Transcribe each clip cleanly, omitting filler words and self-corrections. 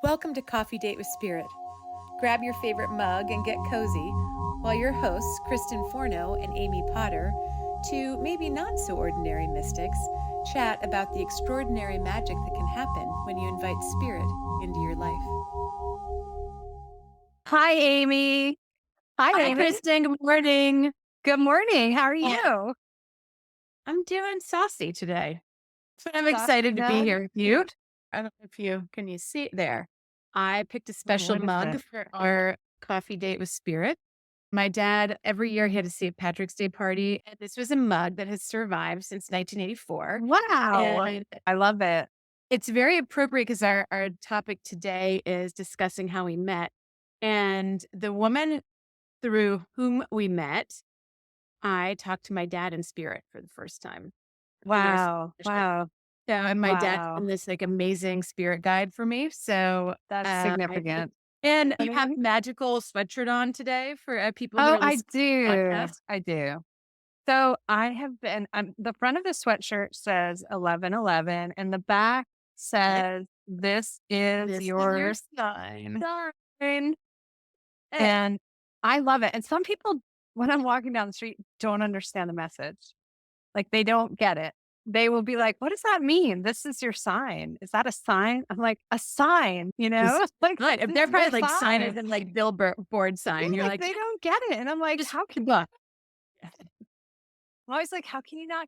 Welcome to Coffee Date with Spirit. Grab your favorite mug and get cozy while your hosts, Kristen Forno and Amy Potter, two maybe not so ordinary mystics, chat about the extraordinary magic that can happen when you invite spirit into your life. Hi, Amy. Hi, Kristen. Good morning. Good morning. How are you? I'm doing saucy today. So I'm Saucy excited to be mug? here with you. I don't know if you can you see it there. I picked a special What is mug this? for our coffee date with Spirit. My dad, every year he had a St. Patrick's Day party, and this was a mug that has survived since 1984. Wow. And I love it. it's very appropriate because our topic today is discussing how we met. And the woman through whom we met, I talked to my dad in spirit for the first time. Wow. Wow. Yeah, and my dad's Wow. been this, like, amazing spirit guide for me, so, That's I think significant. and you have Funny. magical sweatshirt on today for, people that Oh, are I listening to the do. podcast. I do. So I have been, the front of the sweatshirt says 1111, and the back Okay. says, "This is This is your your sign. sign." Eh, And I love it. And some people, when I'm walking down the street, don't understand the message. Like, they don't get it. They will be like, "What does that mean? This is your sign. Is that a sign?" I'm like, "A sign, you this know? Like, right, if this they're is your probably, like, sign sign." it in, like, billboard Yeah, sign, you're like, like, they don't get it. And I'm like, "Just "How can" look." I'm always like, "How can you not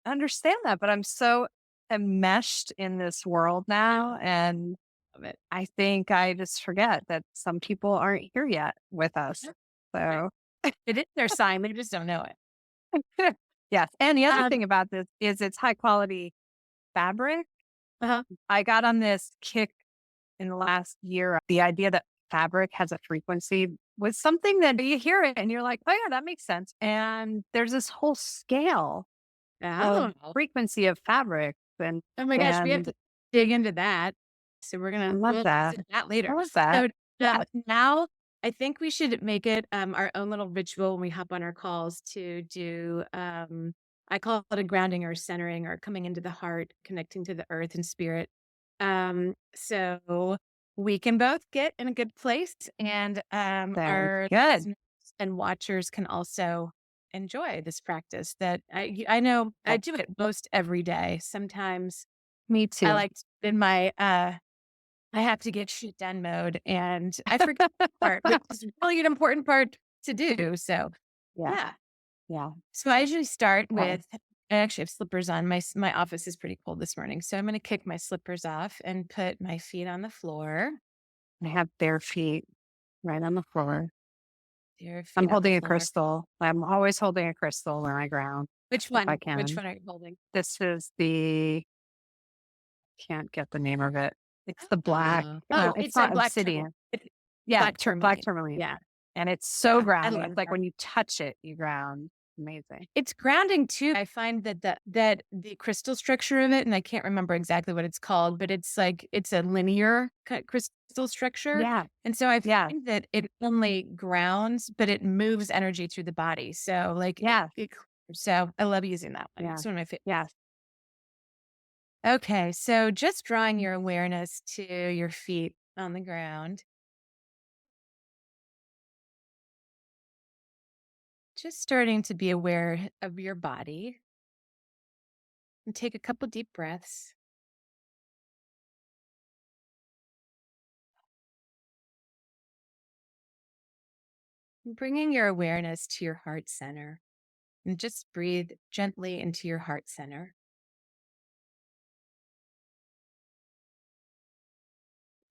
understand that?" But I'm so enmeshed in this world now, and Love it. I think I just forget that some people aren't here yet with us. Right. So It is their sign, they just don't know it. yes. And the other Um thing about this is it's high quality fabric. Uh-huh. I got on this kick in the last year. The idea that fabric has a frequency was something that you hear it and you're like, "Oh, yeah, that makes sense." And there's this whole scale of Oh. frequency of fabric. Oh my gosh, we have And to dig into that. So I love we'll that. visit that I later. love that. So, Yeah. now I think we should make it, our own little ritual when we hop on our calls to do, I call it a grounding or centering or coming into the heart, connecting to the earth and spirit. So we can both get in a good place and, Sounds our good. listeners and watchers can also enjoy this practice that I know I Yeah. do it most every day. Sometimes Me I too. like in my, I have to get shit done mode and I forget that part, which is really an important part to do. So Yeah. yeah. Yeah. So I usually start Okay. with I actually have slippers on. My office is pretty cold this morning. So I'm gonna kick my slippers off and put my feet on the floor. I have bare feet right on the floor. Your I'm feet on the holding a floor. crystal. I'm always holding a crystal when I ground, Which if I one? Which can. one are you holding? This is the can't get the name of it. It's the black, Oh, it's it's a not black turtle. obsidian. It's Yeah, black black tourmaline. tourmaline. Yeah. And it's so Yeah. I grounding. love It's like that. when you touch it, you ground. Amazing. It's grounding too. I find that the crystal structure of it, and I can't remember exactly what it's called, but it's like it's a linear crystal structure. Yeah. And so I Yeah. find that it only grounds, but it moves energy through the body. So like Yeah. so I love using that one. Yeah. It's one of my favorite. Yeah. Okay, so just drawing your awareness to your feet on the ground. Just starting to be aware of your body and take a couple deep breaths. Bringing your awareness to your heart center and just breathe gently into your heart center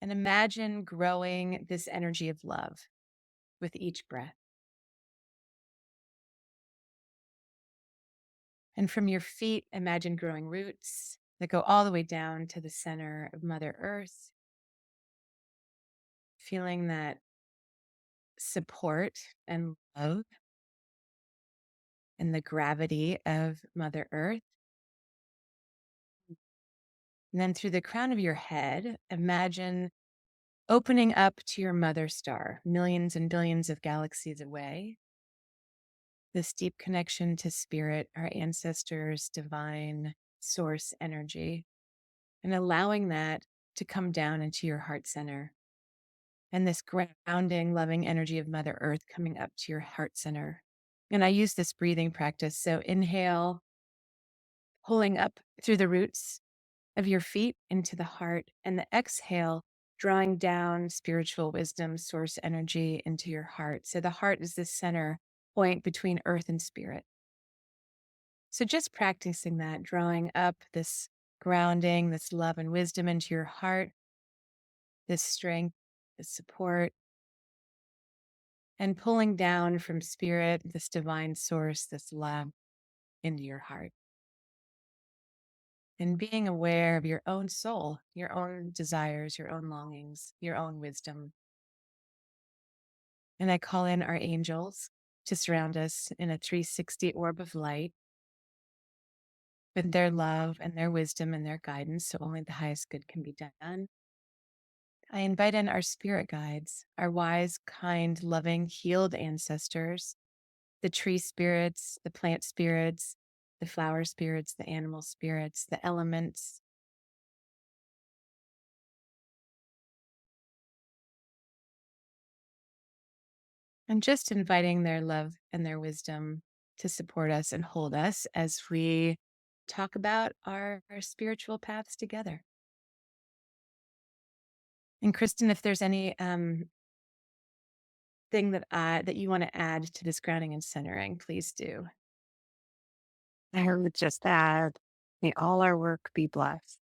and imagine growing this energy of love with each breath. And from your feet, imagine growing roots that go all the way down to the center of Mother Earth, feeling that support and love and the gravity of Mother Earth. And then through the crown of your head, imagine opening up to your mother star, millions and billions of galaxies away. This deep connection to spirit, our ancestors, divine source energy, and allowing that to come down into your heart center. And this grounding, loving energy of Mother Earth coming up to your heart center. And I use this breathing practice. So inhale, pulling up through the roots of your feet into the heart, and the exhale, drawing down spiritual wisdom, source energy into your heart. So the heart is the center point between earth and spirit. So just practicing that, drawing up this grounding, this love and wisdom into your heart, this strength, this support, and pulling down from spirit, this divine source, this love into your heart. And being aware of your own soul, your own desires, your own longings, your own wisdom. And I call in our angels to surround us in a 360 orb of light with their love and their wisdom and their guidance, so only the highest good can be done. I invite in our spirit guides, our wise, kind, loving, healed ancestors, the tree spirits, the plant spirits, the flower spirits, the animal spirits, the elements. And just inviting their love and their wisdom to support us and hold us as we talk about our spiritual paths together. And Kristen, if there's any thing that you want to add to this grounding and centering, please do. I would just add, may all our work be blessed.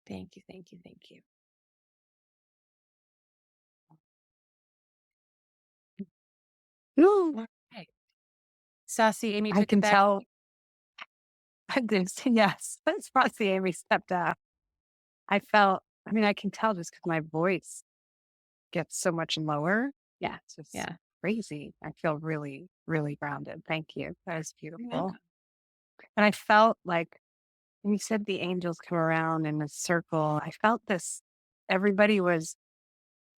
Thank you, thank you, thank you. Ooh, All right. Saucy Amy I took it can back. tell. Yes, that's Frosty Amy stepped out. I mean, I can tell just because my voice gets so much lower. Yeah, It's just yeah. crazy. I feel really, really grounded. Thank you. That was You're beautiful. welcome. And I felt like when you said the angels come around in a circle, I felt this, everybody was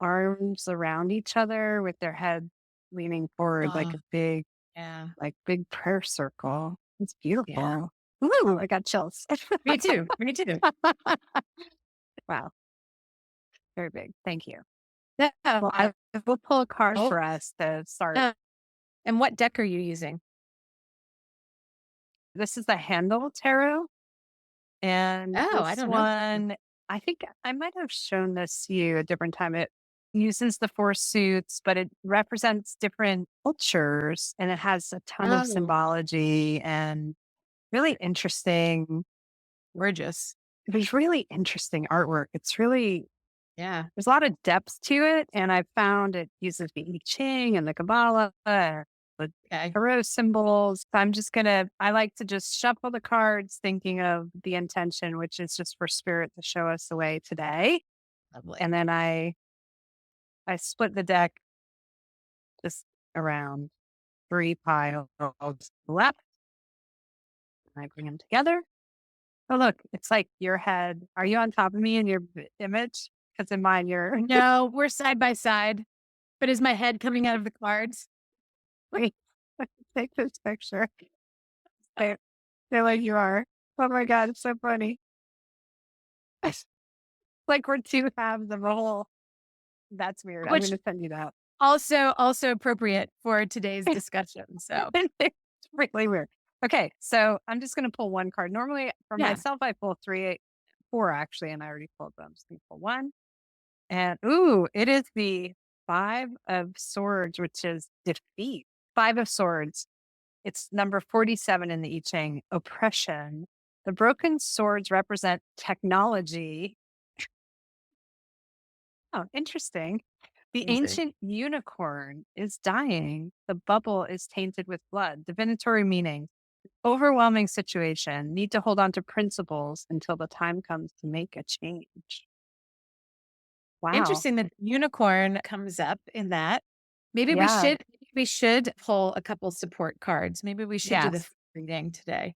arms around each other with their head leaning forward Oh, yeah, like big prayer circle. It's yeah. beautiful. Ooh, I got chills. Me too. Me too. Wow, very big. Thank you. Yeah. Well, I will pull a card Oh, for us to start. uh, and what deck are you using? This is the Handle Tarot. And Oh, I this don't know. one, I think I might have shown this to you a different time. It uses the four suits, but it represents different cultures and it has a ton of Oh, symbology and really interesting. gorgeous. There's really interesting artwork. It's really, Yeah. there's a lot of depth to it. And I found it uses the I Ching and the Kabbalah, the Okay. tarot symbols. So I'm just I like to just shuffle the cards thinking of the intention, which is just for spirit to show us the way today. Lovely. And then I split the deck just around three piles left. And I bring them together. Oh, look, it's like your head. Are you on top of me in your image? Because in mine, you're No, we're side by side. But is my head coming out of the cards? wait, take this picture. Stay, stay like you are. Oh my God, it's so funny. It's like we're two halves of a whole. That's weird. I'm going Which to send you that. also appropriate for today's discussion. So It's really weird. Okay, so I'm just going to pull one card. Normally, for yeah. myself, I pull four actually, and I already pulled them. So I'm pull one. And ooh, it is the Five of Swords, which is defeat. Five of Swords. It's number 47 in the I Ching, oppression. The broken swords represent technology. Oh, interesting. The Amazing. ancient unicorn is dying. The bubble is tainted with blood. Divinatory meaning. Overwhelming situation. Need to hold on to principles until the time comes to make a change. Wow. Interesting that unicorn comes up in that. Yeah. Maybe we should pull a couple support cards. Maybe we should do the Yes. reading today.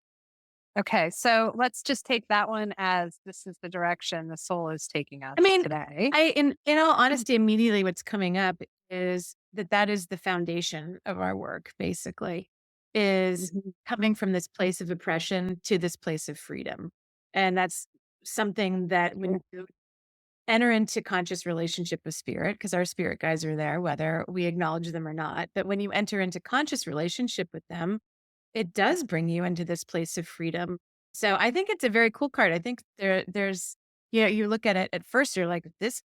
Okay. So let's just take that one as this is the direction the soul is taking I us mean, today. in all honesty, immediately what's coming up is that is the foundation of our work, basically, is Mhm. coming from this place of oppression to this place of freedom. And that's something that when you enter into conscious relationship with spirit, because our spirit guides are there, whether we acknowledge them or not. But when you enter into conscious relationship with them, it does bring you into this place of freedom. So I think it's a very cool card. I think there's, you look at it at first, you're like, this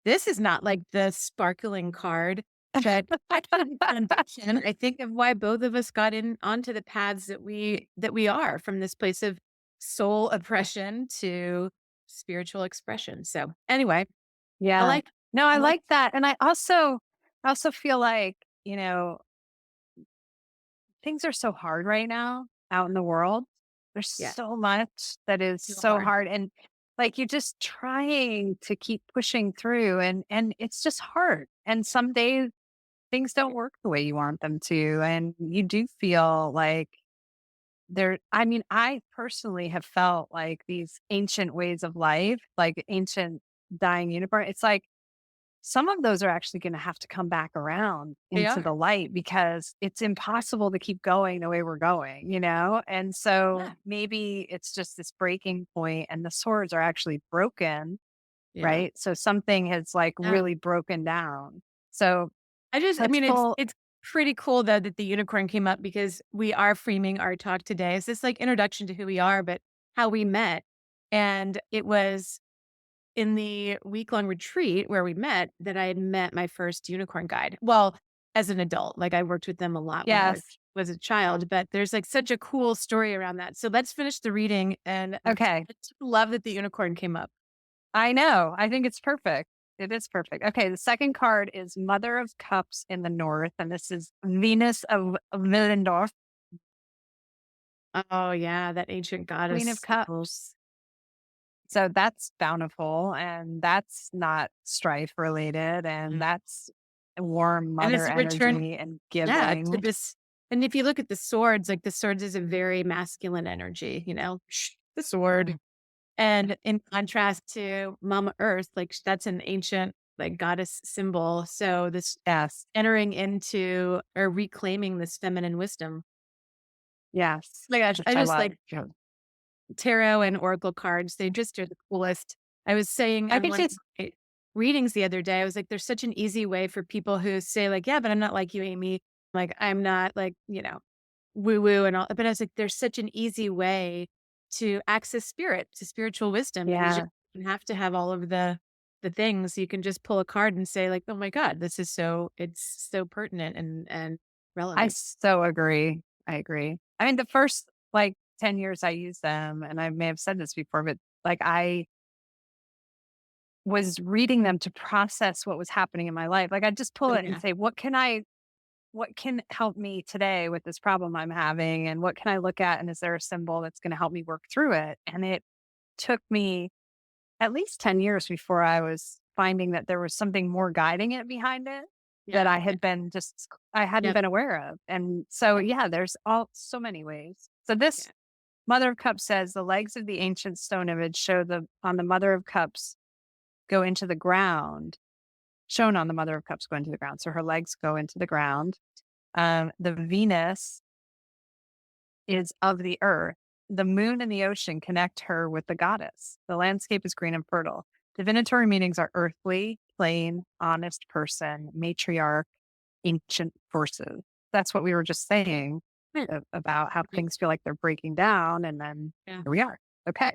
is not like the sparkling card, but actually the foundation, I think, of why both of us got in onto the paths that we are, from this place of soul oppression to spiritual expression. So anyway, I Yeah. like No, I I like like that. And I also feel like, things are so hard right now out in the world. There's yeah, so much that is so so hard. hard. And like you're just trying to keep pushing through and it's just hard. And some days things don't work the way you want them to. And you do feel like I personally have felt like these ancient ways of life, like ancient dying unicorn. It's like some of those are actually going to have to come back around They into are. the light because it's impossible to keep going the way we're going. And so Yeah. maybe it's just this breaking point and the swords are actually broken, Yeah. right? So something has like Yeah. really broken down. So I let's mean, it's pull. it's pretty cool though that the unicorn came up, because we are framing our talk today as this like introduction to who we are, but how we met. And it was in the week-long retreat where we met that I had met my first unicorn guide. Well, as an adult, like I worked with them a lot when I was Yes. was a child, but there's like such a cool story around that. So let's finish the reading, and Okay. I just love that the unicorn came up. I know. I think it's perfect. It is perfect. Okay. The second card is Mother of Cups in the North. And this is Venus of Willendorf, Oh yeah, that ancient Queen of goddess. Cups. So that's bountiful and that's not strife related and that's warm And mother it's a return, energy and yeah, to giving. this. And if you look at the swords, like the swords is a very masculine energy, the sword. And in contrast to Mama Earth, like that's an ancient like goddess symbol. So this Yes. entering into or reclaiming this feminine wisdom. Yes. Oh my gosh, Which I I just love. like tarot and oracle cards. They just are the coolest. I was saying I on think one of she's my readings the other day, I was like, there's such an easy way for people who say, like, yeah, but I'm not like you, Amy. Like, I'm not like, woo woo and all. But I was like, there's such an easy way to access spirit, to spiritual wisdom. And you just yeah. don't have to have all of the things. You can just pull a card and say, like, oh my God, it's so pertinent and I relevant. so agree. I agree. I mean, the first like 10 years I used them, and I may have said this before, but like I was reading them to process what was happening in my life. Like I just pull Oh it and yeah. say, what can help me today with this problem I'm having? And what can I look at? And is there a symbol that's going to help me work through it? And it took me at least 10 years before I was finding that there was something more guiding it behind it that Yeah. I Yeah. had I hadn't Yep. been aware of. And so, Yep. yeah, there's all so many ways. So this Yeah. Mother of Cups says the legs of the ancient stone image show on the Mother of Cups go into the ground, shown on the Mother of Cups go into the ground. So her legs go into the ground. The Venus is of the earth. The moon and the ocean connect her with the goddess. The landscape is green and fertile. Divinatory meanings are earthly, plain, honest person, matriarch, ancient forces. That's what we were just saying Right. about how Right. things feel like they're breaking down. And then Yeah. here we are. Okay.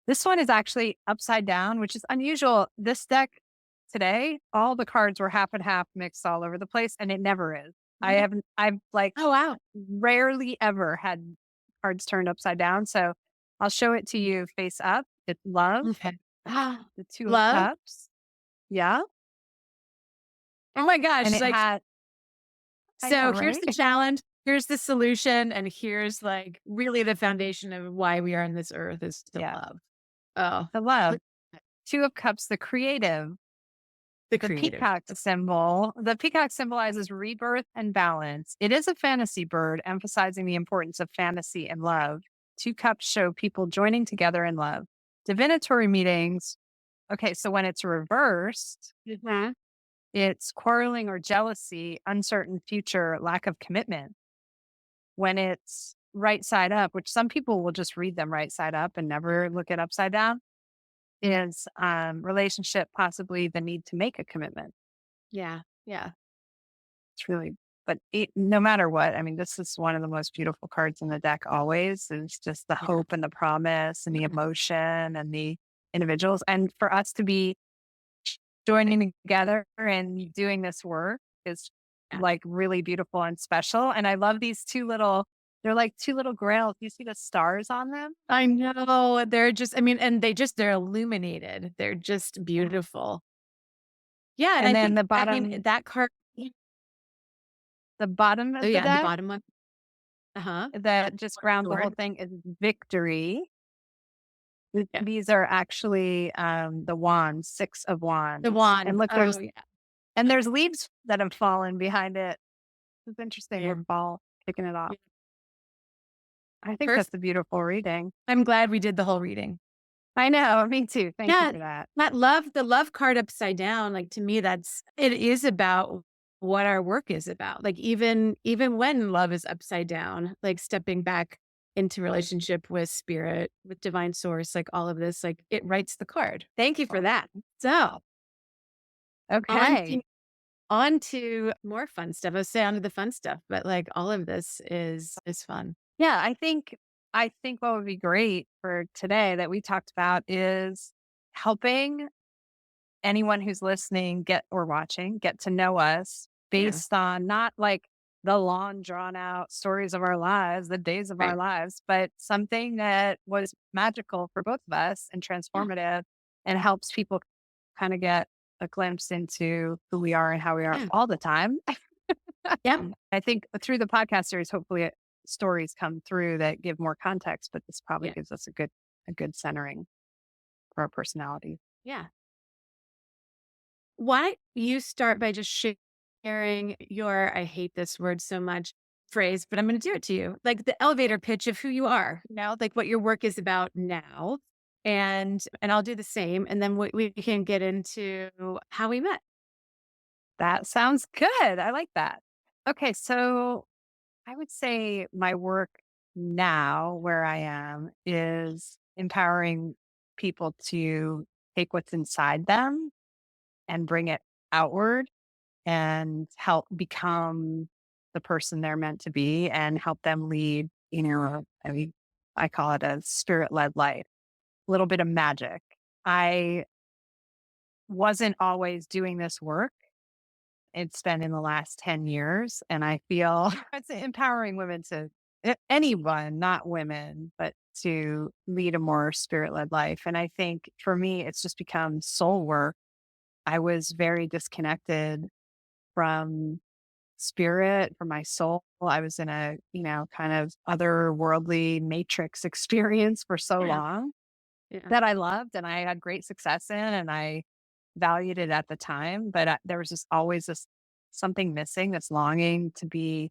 This one is actually upside down, which is unusual. This deck today, all the cards were half and half mixed all over the place, and it never is. Mhm. I've like Oh wow. rarely ever had cards turned upside down. So I'll show it to you face up. It's love, Okay. Ah, the two of love? cups. Yeah. Oh my And gosh, it like, had, I know, so here's right? the challenge, here's the solution, and here's, like, really the foundation of why we are on this earth is to Yeah. love. Oh, The love. look at Two of cups, the creative. the The creative. peacock symbol. The peacock symbolizes rebirth and balance. It is a fantasy bird, emphasizing the importance of fantasy and love. Two cups show people joining together in love. Divinatory meetings. Okay, so when it's reversed, Mhm. it's quarreling or jealousy, uncertain future, lack of commitment. When it's right side up, which some people will just read them right side up and never look it upside down, is relationship, possibly the need to make a commitment. Yeah. Yeah. It's really, but no matter what, I mean, this is one of the most beautiful cards in the deck always. Is just the Yeah. hope and the promise and the Yeah. emotion and the individuals. And for us to be joining together and doing this work is Yeah. like really beautiful and special. And I love these they're like two little grails. You see the stars on them? I know. They're just, I mean, and they're illuminated. They're just Yeah. beautiful. Yeah. And And I then think, I mean, that card, the bottom oh, of the yeah, the deck bottom one. Uh huh. that just grounds the whole Sword. thing is victory. Yeah. These are actually, the wands, 6 of The wands. And wand. look, Oh, yeah. there's leaves that have fallen behind it. It's interesting Yeah. with fall kicking it off. Yeah. I think First, that's a beautiful reading. I'm glad we did the whole reading. I know, me too. Thank you Yeah. for that. That love, the love card upside down, like to me, it is about what our work is about. Like even when love is upside down, like stepping back into relationship with spirit, with divine source, like all of this, like it writes the card. Thank you for that. So on to Okay. on to more fun stuff. I say on to the fun stuff, but like all of this is fun. Yeah, I think what would be great for today that we talked about is helping anyone who's listening get or watching get to know us Yeah. based on not like the long drawn out stories of our lives, the days of our Right. lives, but something that was magical for both of us and Yeah. transformative and helps people kind of get a glimpse into who we are and how we are Yeah. all the time. Yeah. I think through the podcast series, hopefully stories come through that give more context, but this probably Yeah. gives us a good centering for our personality. Yeah. Why don't you start by just sharing your, I hate this word so much, phrase, but I'm going to do it to you. Like the elevator pitch of who you are, like what your work is about now. And I'll do the same. And then we can get into how we met. That sounds good. I like that. Okay, so I would say my work now, where I am, is empowering people to take what's inside them and bring it outward and help become the person they're meant to be and help them lead, I mean, I call it a spirit led life, a little bit of magic. I wasn't always doing this work. It's been in the last 10 years. And I feel it's empowering women anyone, not women, but to lead a more spirit led life. And I think for me, it's just become soul work. I was very disconnected from spirit, from my soul. I was in a, kind of otherworldly matrix experience for so Yeah. long Yeah. that I loved and I had great success in and I valued it at the time. But there was just always this something missing, this longing to be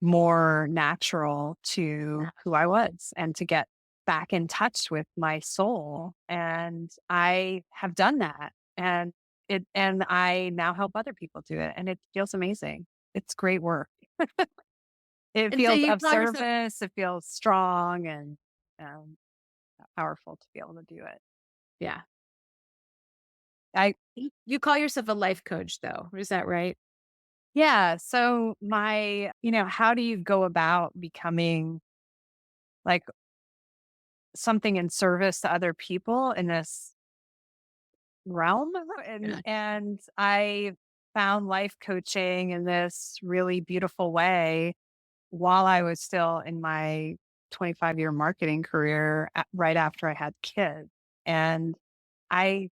more natural to who I was and to get back in touch with my soul. And I have done that. And I now help other people do it. And it feels amazing. It's great work. It And so feels you of call yourself, service. It feels strong and um, powerful to be able to do it. yeah. I You call yourself a life coach though. Is that right? Yeah. So how do you go about becoming like something in service to other people in this realm? And Yeah. and I found life coaching in this really beautiful way while I was still in my 25-year marketing career right after I had kids. And I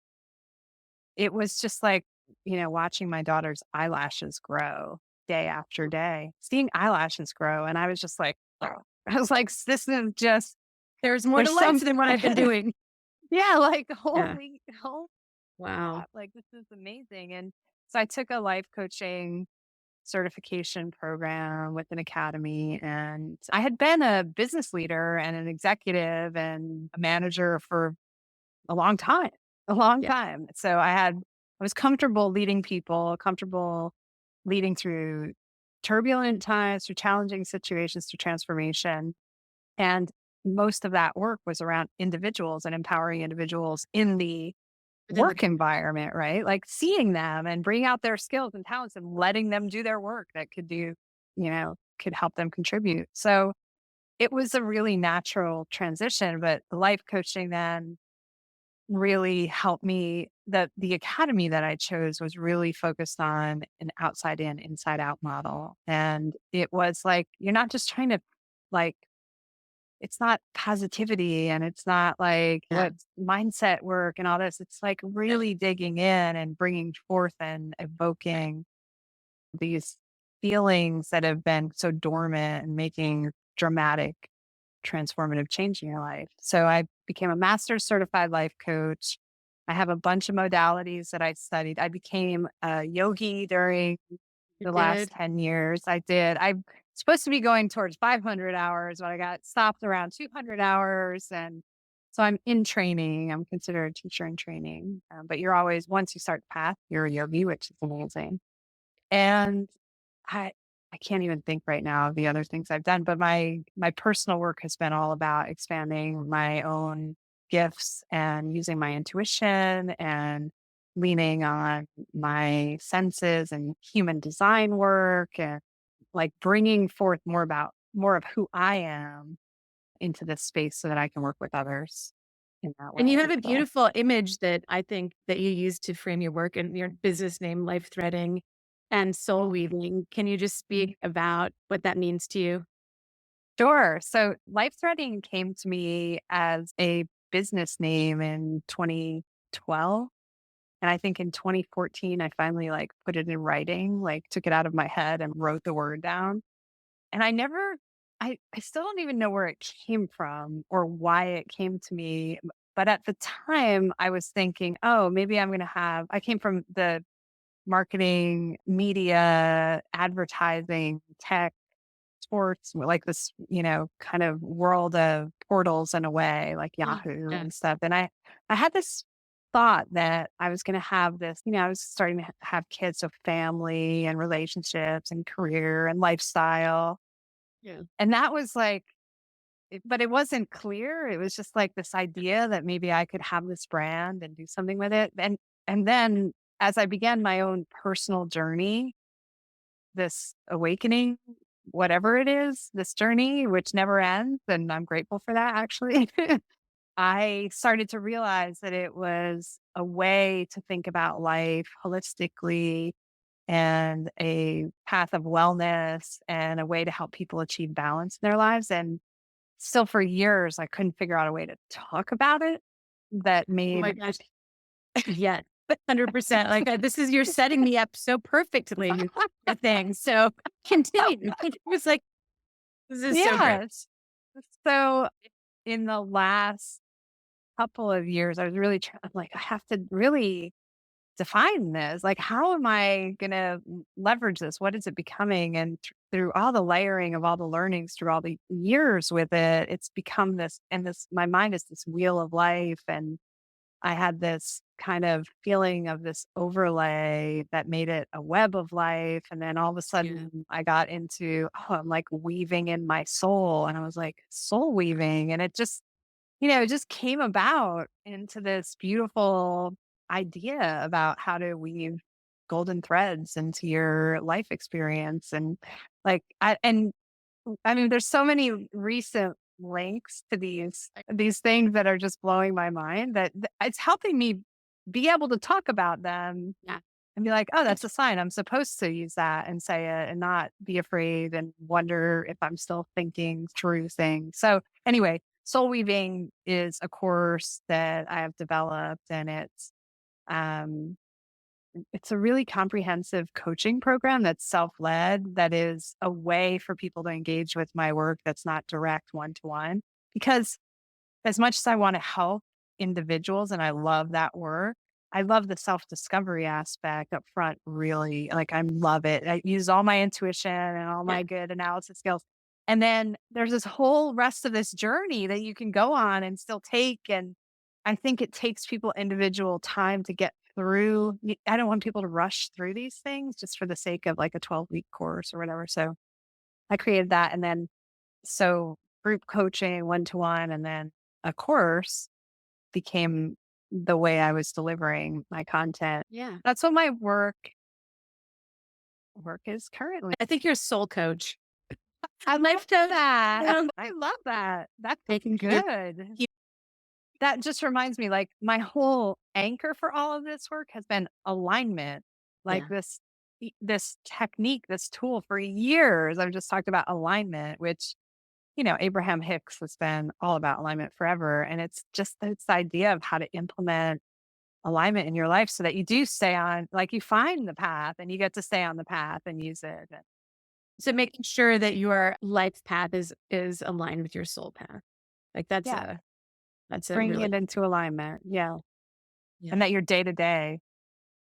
it was just like, watching my daughter's eyelashes grow day after day, seeing eyelashes grow. And I was just like, "Oh." I was like, this is just, There's more to there's life some, than what I've been doing. yeah, like, Yeah. holy Wow. crap, like, this is amazing. And so I took a life coaching certification program with an academy. And I had been a business leader and an executive and a manager for a long time, a long Yeah. time. So I was comfortable leading people, comfortable leading through turbulent times, through challenging situations, through transformation. And most of that work was around individuals and empowering individuals in the Within the work environment, right? Like seeing them and bringing out their skills and talents and letting them do their work that could could help them contribute. So it was a really natural transition, but the life coaching then really helped me. The academy that I chose was really focused on an outside in, inside out model. And it was like, you're not just trying to like it's not positivity and it's not like yeah. what mindset work and all this. It's like really digging in and bringing forth and evoking these feelings that have been so dormant and making dramatic transformative change in your life. So I became a master's certified life coach. I have a bunch of modalities that I studied. I became a yogi during You the last did. 10 years. I did. I'm supposed to be going towards 500 hours, but I got stopped around 200 hours. And so I'm in training. I'm considered a teacher in training. But you're always, once you start the path, you're a yogi, which is amazing. And I I can't even think right now of the other things I've done, but my personal work has been all about expanding my own gifts and using my intuition and leaning on my senses and human design work and like bringing forth more of who I am into this space so that I can work with others in that And you way. have a So beautiful image that I think that you use to frame your work and your business name, Life Threading and Soul Weaving. Can you just speak about what that means to you? sure. So life threading came to me as a business name in 2012. And I think in 2014, I finally like put it in writing, like took it out of my head and wrote the word down. And I still don't even know where it came from or why it came to me. But at the time I was thinking, oh, maybe I'm going to I came from the marketing, media, advertising, tech, sports, like this, kind of world of portals in a way, like Mm, Yahoo yeah. and stuff. And I had this thought that I was going to have this, I was starting to have kids, so family and relationships and career and lifestyle. Yeah. And that was like, but it wasn't clear. It was just like this idea that maybe I could have this brand and do something with it. And then as I began my own personal journey, this awakening, whatever it is, this journey, which never ends. And I'm grateful for that actually. I started to realize that it was a way to think about life holistically and a path of wellness and a way to help people achieve balance in their lives. And still for years, I couldn't figure out a way to talk about it that Oh my made, gosh. Yes. 100%. Like this is, you're setting me up so perfectly for things. So continue. It was like, this is so great. yes. So in the last couple of years, I was really I'm like, I have to really define this. Like, how am I going to leverage this? What is it becoming? And through all the layering of all the learnings through all the years with it, it's become this, and my mind is this wheel of life. And I had this kind of feeling of this overlay that made it a web of life. And then all of a Yeah. sudden I got into, oh, I'm like weaving in my soul. And I was like, soul weaving. And it just, it just came about into this beautiful idea about how to weave golden threads into your life experience. And like, I mean, there's so many recent links to these things that are just blowing my mind that it's helping me be able to talk about them Yeah. and be like, oh, that's It's a sign. I'm supposed to use that and say it and not be afraid and wonder if I'm still thinking through things. So anyway, soul weaving is a course that I have developed, and um it's a really comprehensive coaching program that's self-led, that is a way for people to engage with my work that's not direct one-to-one. Because as much as I want to help individuals and I love that work, I love the self-discovery aspect up front, really. Like I love it. I use all my intuition and all yeah. my good analysis skills. And then there's this whole rest of this journey that you can go on and still take. And I think it takes people individual time to get through, I don't want people to rush through these things just for the sake of like a 12-week course or whatever. So I created that. And then, so group coaching, one-to-one, and then a course became the way I was delivering my content. Yeah. That's what my work is currently. I think you're a soul coach. I love that. Um, I love that. That's Making sure good. you- That just reminds me, like, my whole anchor for all of this work has been alignment. Like Yeah. this technique, this tool for years. I've just talked about alignment, which, Abraham Hicks has been all about alignment forever. And it's just this idea of how to implement alignment in your life so that you do stay on, like you find the path and you get to stay on the path and use it. So making sure that your life path is aligned with your soul path. Like Yeah. that's a Bringing really, it into alignment. Yeah. yeah. And that your day to day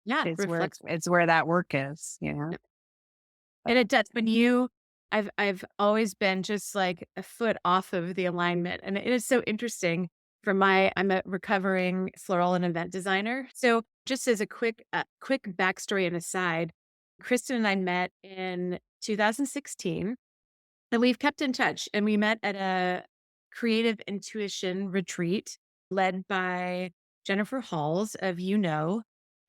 Yeah. is where Reflect. it's where that work is. And it does. I've always been just like a foot off of the alignment. And it is so interesting I'm a recovering floral and event designer. So just as a quick backstory and aside, Kristen and I met in 2016 and we've kept in touch, and we met at a creative intuition retreat led by Jennifer Halls of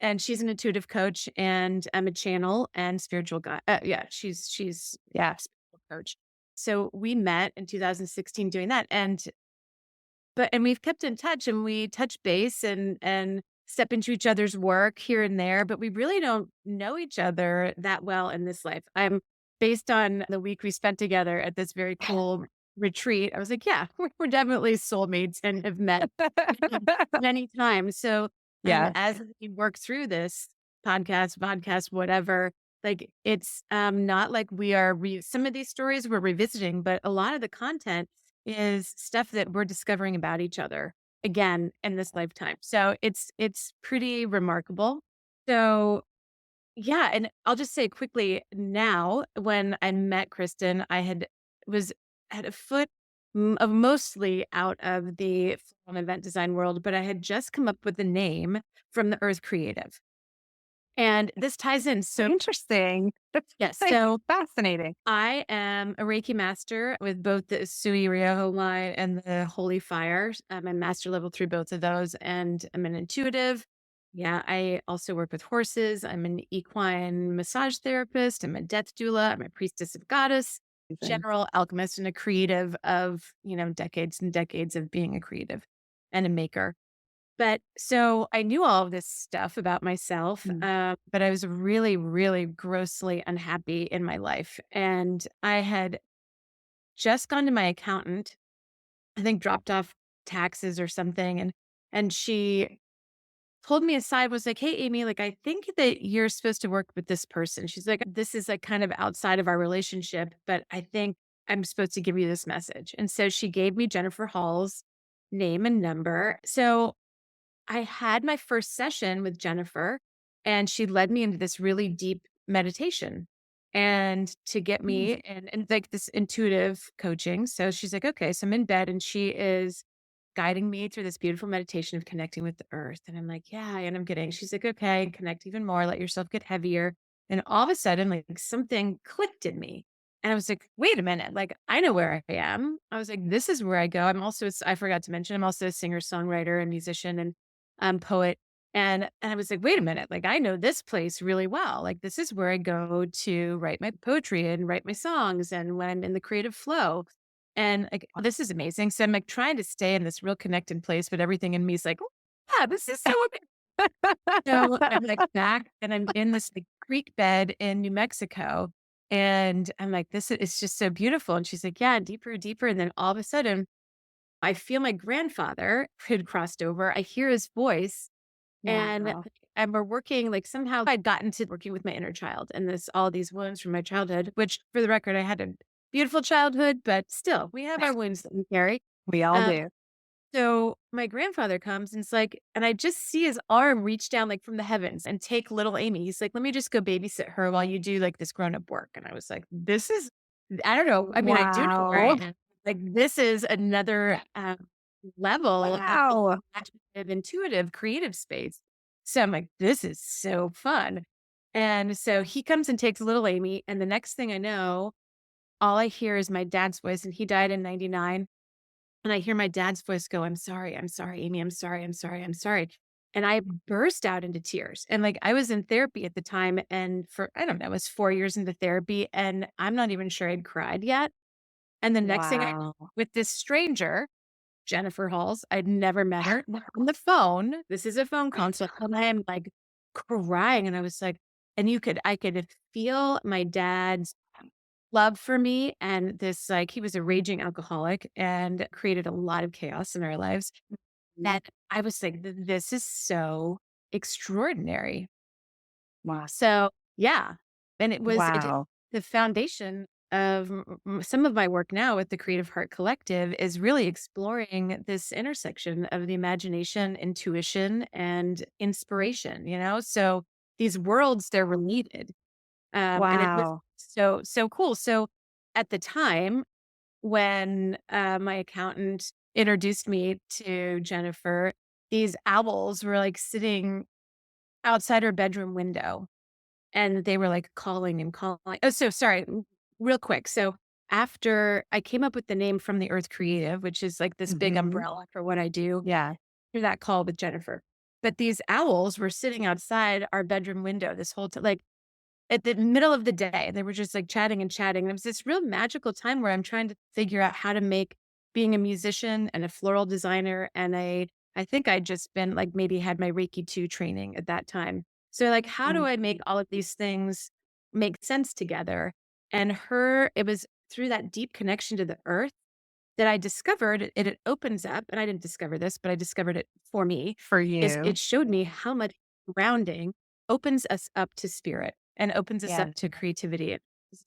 and she's an intuitive coach, and I'm a channel and spiritual guide. Yeah, she's Yeah. spiritual coach. So we met in 2016 doing that, and we've kept in touch, and we touch base and step into each other's work here and there, but we really don't know each other that well in this life. I'm based on the week we spent together at this very cool retreat. I was like, yeah, we're definitely soulmates and have met many times. So, Yeah. as we work through this podcast, whatever, like it's not like we are some of these stories we're revisiting, but a lot of the content is stuff that we're discovering about each other again in this lifetime. So it's pretty remarkable. So yeah, and I'll just say quickly now, when I met Kristen, was had a foot of mostly out of the full-on event design world, but I had just come up with the name from the Earth Creative. And this ties in. So Interesting. That's yes, like so fascinating. I am a Reiki master with both the Sui Ryoho line and the Holy Fire. I'm a master level through both of those, and I'm an intuitive. Yeah, I also work with horses. I'm an equine massage therapist. I'm a death doula. I'm a priestess of goddess, Amazing. general alchemist, and a creative of, decades and decades of being a creative and a maker. But so I knew all of this stuff about myself, Mm. but I was really, really grossly unhappy in my life. And I had just gone to my accountant, I think dropped off taxes or something. And she pulled me aside, was like, "Hey, Amy, like, I think that you're supposed to work with this person." She's like, "This is like kind of outside of our relationship, but I think I'm supposed to give you this message." And so she gave me Jennifer Hall's name and number. So I had my first session with Jennifer, and she led me into this really deep meditation and to get Mm. me and like this intuitive coaching. So she's like, okay, so I'm in bed and she is guiding me through this beautiful meditation of connecting with the earth. And I'm like, yeah, and I'm getting, she's like, okay, connect even more, let yourself get heavier. And all of a sudden, like something clicked in me. And I was like, wait a minute, like I know where I am. I was like, this is where I go. I forgot to mention, I'm also a singer, songwriter, and musician. And poet. And I was like, wait a minute, like I know this place really well. Like this is where I go to write my poetry and write my songs and when I'm in the creative flow. And like this is amazing. So I'm like trying to stay in this real connected place, but everything in me is like, oh, yeah, this is so amazing. So I'm like back and I'm in this like creek bed in New Mexico. And I'm like, this is it's just so beautiful. And she's like, yeah, deeper, deeper. And then all of a sudden I feel my grandfather had crossed over. I hear his voice and Wow. and we're working like somehow I'd gotten to working with my inner child and this all these wounds from my childhood, which for the record, I had a beautiful childhood, but still we have our wounds that we carry. We all Um, do. so my grandfather comes and it's like, and I just see his arm reach down like from the heavens and take little Amy. He's like, let me just go babysit her while you do like this grown up work. And I was like, this is, I don't know. I mean, I do know where I Wow. am. Like, this is another level Wow. of intuitive, creative space. So I'm like, this is so fun. And so he comes and takes little Amy. And the next thing I know, all I hear is my dad's voice. And he died in 99. And I hear my dad's voice go, I'm sorry, Amy. I'm sorry. I'm sorry. I'm sorry. And I burst out into tears. And like I was in therapy at the time. And for, I don't know, it was 4 years into therapy. And I'm not even sure I'd cried yet. And the next thing I Wow. with this stranger, Jennifer Halls, I'd never met her, we're on the phone. This is a phone consult. And I am like crying. And I was like, and I could feel my dad's love for me. And this, like, he was a raging alcoholic and created a lot of chaos in our lives. That I was like, This is so extraordinary." Wow. So, yeah, and Wow. the foundation of some of my work now with the Creative Heart Collective is really exploring this intersection of the imagination, intuition, and inspiration, you know? So these worlds, they're related. And it was Wow. so cool. So at the time when my accountant introduced me to Jennifer, these owls were like sitting outside her bedroom window and they were, like, calling and calling. Oh, so sorry, real quick. So, after I came up with the name From the Earth Creative, which is, like, this big Mhm. umbrella for what I do, Yeah. through that call with Jennifer. But these owls were sitting outside our bedroom window this whole time, like, at the middle of the day, they were just, like, chatting and chatting, and it was this real magical time where I'm trying to figure out how to make being a musician and a floral designer and I think I'd just been, like, maybe had my Reiki 2 training at that time. So, like, how do Mm. I make all of these things make sense together? And it was through that deep connection to the earth that I discovered it opens up, and I didn't discover this, but I discovered it for me, For is you. it showed me how much grounding opens us up to spirit and opens us Yeah. up to creativity and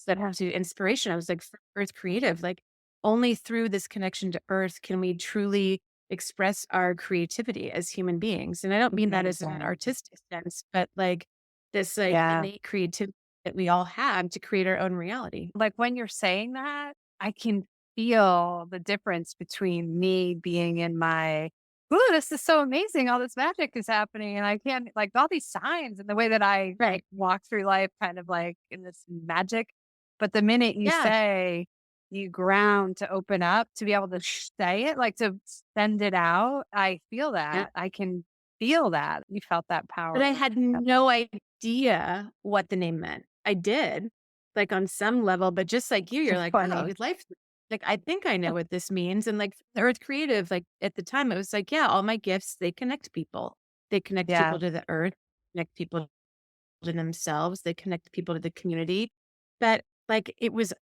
that have to inspiration. I was like, Earth Creative, like only through this connection to Earth can we truly express our creativity as human beings. And I don't mean that as an Amazing. artistic sense, but like this like Yeah. innate creativity that we all have to create our own reality. Like, when you're saying that, I can feel the difference between me being in my, "Ooh, this is so amazing, all this magic is happening," and I can't like, all these signs and the way that I, Right. like, walk through life kind of, like, in this magic, but the minute you Yeah. say you ground to open up, to be able to say it, like, to send it out, I feel Yeah. that. I can feel that. You felt that But power. I had no idea what the name meant. I did, like, on some level, but just like you're It's like, "Oh, funny. life," like, I think I know what this means, and, like, the Earth Creative, like, at the time, it was like, yeah, all my gifts, they connect people. They connect Yeah. people to the earth, connect people to themselves, they connect people to the community. But, like, it was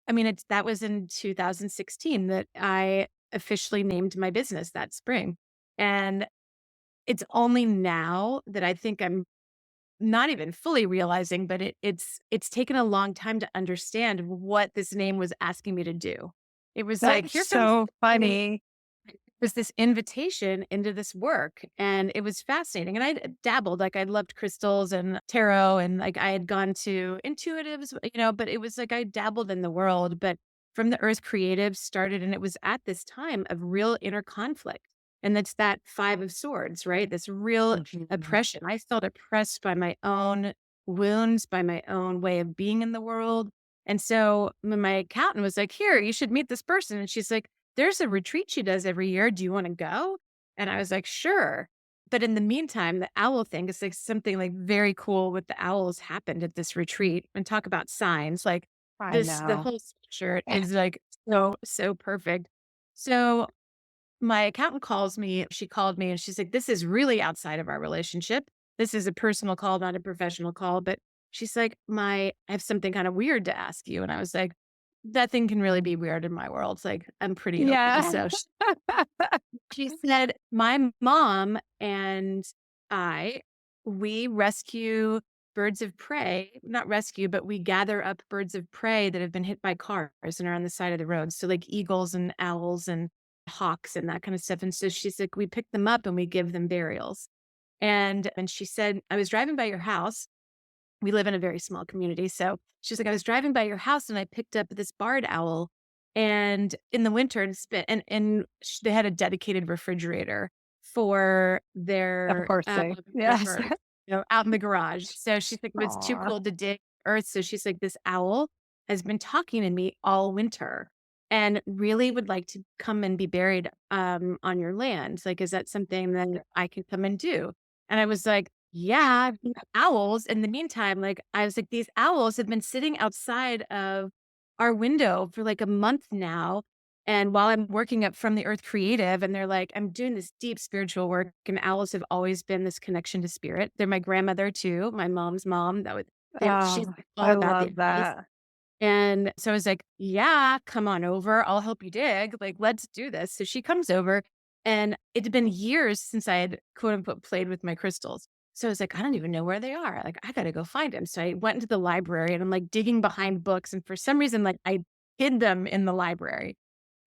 I mean, that was in 2016 that I officially named my business that spring, and it's only now that I think I'm not even fully realizing, but it's taken a long time to understand what this name was asking me to do. It was like, That's here comes so this funny. was this invitation into this work, and it was fascinating, and I dabbled, like, I loved crystals and tarot, and, like, I had gone to intuitives, you know, but it was like I dabbled in the world, but From the Earth Creative started, and it was at this time of real inner conflict, and that's that 5 of Swords, right? This real Mhm. oppression. I felt oppressed by my own wounds, by my own way of being in the world, and so when my accountant was like, "Here, you should meet this person," and she's like, "There's a retreat she does every year. Do you wanna go?" And I was like, "Sure." But in the meantime, the owl thing is like something like very cool with the owls happened at this retreat and talk about signs. Like I the know. whole sweatshirt is like so perfect. So my accountant calls me. She called me and she's like, "This is really outside of our relationship. This is a personal call, not a professional call." But she's like, I have something kind of weird to ask you." And I was like, "Nothing can really be weird in my world. It's like, I'm pretty open." Yeah. So she said, "My mom and I, we rescue birds of prey, not rescue, but we gather up birds of prey that have been hit by cars and are on the side of the road. So like eagles and owls and hawks and that kind of stuff." And so she's like, "We pick them up and we give them burials." And she said, "I was driving by your house." We live in a very small community. So she's like, "I was driving by your house and I picked up this barred owl. And in the winter, and they had a dedicated refrigerator for Of their birthday. their Yes. birth, out in the garage. So she's like, it was too Aw. cold to dig earth. So she's like, this owl has been talking to me all winter and really would like to come and be buried on your land. Like, is that something that I can come and do? And I was like, yeah, owls. In the meantime, like I was like, these owls have been sitting outside of our window for like a month now. And while I'm working up from the Earth Creative, and they're like, I'm doing this deep spiritual work, and owls have always been this connection to spirit. They're my grandmother too, my mom's mom. She's Oh, all I about the love owls. that. And so I was like, yeah, come on over. I'll help you dig. Like, let's do this. So she comes over, and it had been years since I had quote unquote played with my crystals. So I was like, I don't even know where they are. Like, I got to go find them. So I went into the library and I'm like digging behind books. And for some reason, like I hid them in the library.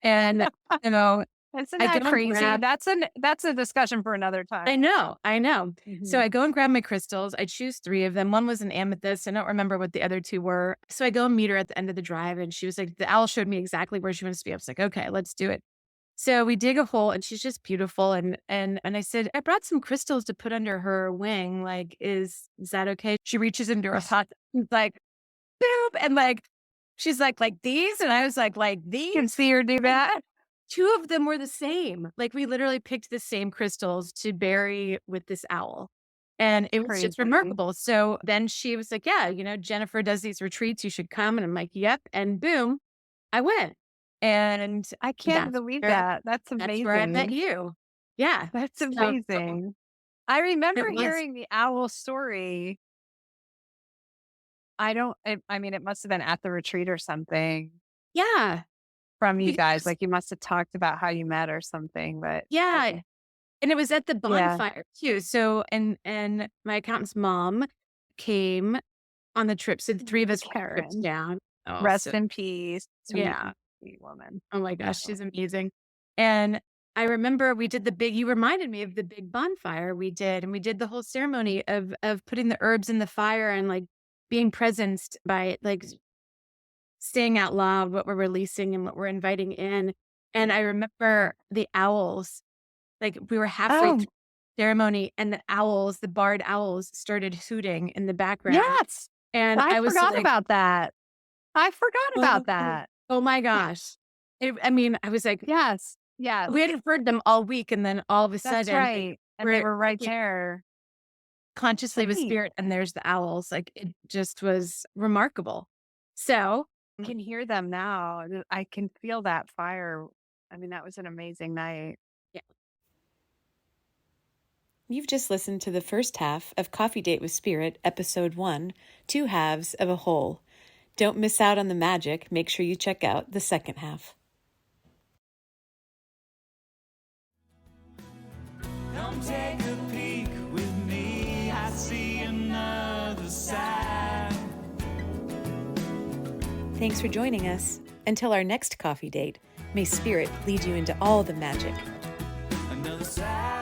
And, you know, Isn't I go that and crazy? grab That's a discussion for another I time. know, I know. So Mhm. I go and grab my crystals. I choose 3 of them. One was an amethyst. I don't remember what the other 2 were. So I go and meet her at the end of the drive, and she was like, the owl showed me exactly where she wants to be. I was like, okay, let's do it. So we dig a hole, and she's just beautiful. And I said, I brought some crystals to put under her wing. Like, is that okay? She reaches into her hot, like, boop, and like she's like these, and I was like You can these. see her do And that. 2 of them were the same. Like, we literally picked the same crystals to bury with this owl, and it was just Crazy. remarkable. So then she was like, "Yeah, Jennifer does these retreats, you should come." And I'm like, "Yep." And boom, I went. And I can't that's believe where that. That's that's where I met amazing. you. Yeah. That's So amazing. I remember it was. hearing the owl story. I mean, it must have been at the retreat or something Yeah. from you guys. Because Like you must have talked about how you met or something, but yeah. And it was at the yeah, bonfire too. So and my accountant's mom came on the trip. So the 3 of us were tripped Karen, down. Oh, rest so in peace, yeah. sweet woman. Oh my gosh, Oh. she's amazing. And I remember we did you reminded me of the big bonfire we did, and we did the whole ceremony of putting the herbs in the fire and like being presenced by like saying out loud what we're releasing and what we're inviting in. And I remember the owls, like we were halfway Oh, through the ceremony and the owls, the barred owls started hooting in the background. yes. And I I was forgot like, about that. I forgot oh, about that. oh my gosh. I mean, I was like, Yes. Yes. we hadn't heard them all week, and then all of a That's sudden, like, right. And they we're were right working there. consciously with Right. spirit, and there's the owls, like, it just was remarkable. So I can hear them now. I can feel that fire. I mean, that was an amazing night. yeah. You've just listened to the first half of Coffee Date with Spirit, Episode 1, Two Halves of a Whole. Don't miss out on the magic. Make sure you check out the second half. Come take a peek with me. I see another side. Thanks for joining us. Until our next coffee date, may Spirit lead you into all the magic. Another side.